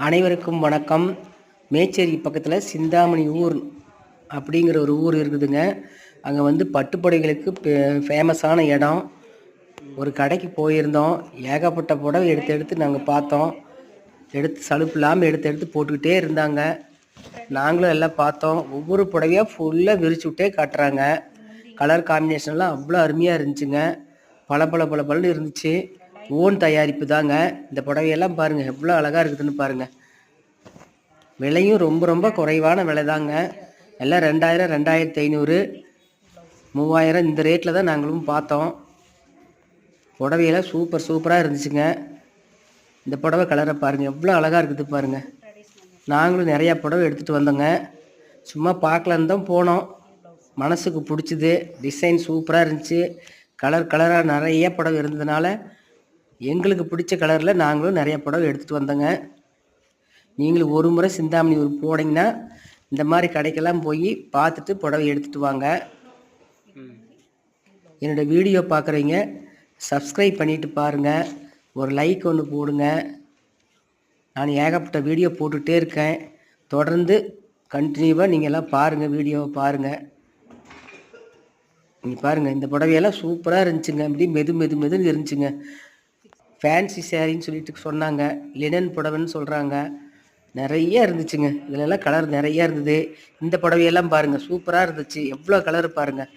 அனைவருக்கும் வணக்கம். மேச்சேரி பக்கத்தில் சிந்தாமணி ஊர் அப்படிங்கிற ஒரு ஊர் இருக்குதுங்க. அங்கே வந்து பட்டுப்புடவைகளுக்கு ஃபேமஸான இடம். ஒரு கடைக்கு போயிருந்தோம். ஏகப்பட்ட புடவை எடுத்து நாங்கள் பார்த்தோம். சலுப்பு இல்லாமல் எடுத்து போட்டுக்கிட்டே இருந்தாங்க. நாங்களும் எல்லாம் பார்த்தோம். ஒவ்வொரு புடவையாக ஃபுல்லாக விரிச்சு விட்டே காட்டுறாங்க. கலர் காம்பினேஷன்லாம் அவ்வளோ அருமையாக இருந்துச்சுங்க. பல இருந்துச்சு. ஓன் தயாரிப்பு தாங்க. இந்த புடவையெல்லாம் பாருங்கள் எவ்வளோ அழகாக இருக்குதுன்னு பாருங்கள். விலையும் ரொம்ப குறைவான விலை தாங்க. எல்லாம் 2000, 2500, 3000 இந்த ரேட்டில் தான் நாங்களும் பார்த்தோம். புடவையெல்லாம் சூப்பராக இருந்துச்சுங்க. இந்த புடவை கலரை பாருங்கள் எவ்வளோ அழகாக இருக்குது பாருங்கள். நாங்களும் நிறையா புடவை எடுத்துகிட்டு வந்தோங்க. சும்மா பார்க்கலான்னு தான் போனோம். மனசுக்கு பிடிச்சிது. டிசைன் சூப்பராக இருந்துச்சு. கலராக நிறைய புடவை இருந்ததுனால எங்களுக்கு பிடிச்ச கலரில் நாங்களும் நிறைய புடவை எடுத்துகிட்டு வந்தோங்க. நீங்களும் ஒரு முறை சிந்தாமணி ஊர் போனீங்கன்னா இந்த மாதிரி கடைக்கெல்லாம் போய் பார்த்துட்டு புடவை எடுத்துகிட்டு வாங்க. என்னோடய வீடியோ பார்க்குறீங்க சப்ஸ்கிரைப் பண்ணிவிட்டு பாருங்கள். ஒரு லைக் ஒன்று போடுங்க. நான் ஏகப்பட்ட வீடியோ போட்டுகிட்டே இருக்கேன். தொடர்ந்து கண்டினியூவாக நீங்கள் எல்லாம் பாருங்கள், வீடியோவை பாருங்கள். நீங்கள் பாருங்கள் இந்த புடவையெல்லாம் சூப்பராக இருந்துச்சுங்க. அப்படி மெதுன்னு இருந்துச்சுங்க. ஃபேன்சி சேரீன்னு சொல்லிட்டு சொன்னாங்க. லினன் புடவைன்னு சொல்கிறாங்க. நிறைய இருந்துச்சுங்க. இதிலெல்லாம் கலர் நிறையா இருந்தது. இந்த புடவையெல்லாம் பாருங்கள் சூப்பராக இருந்துச்சு. எவ்வளோ கலர் பாருங்கள்.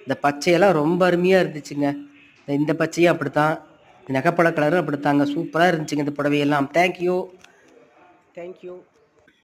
இந்த பச்சையெல்லாம் ரொம்ப அருமையாக இருந்துச்சுங்க. இந்த பச்சையும் அப்படித்தான். நகைப்பழ கலரும் அப்படித்தாங்க. சூப்பராக இருந்துச்சுங்க இந்த புடவையெல்லாம். தேங்க்யூ.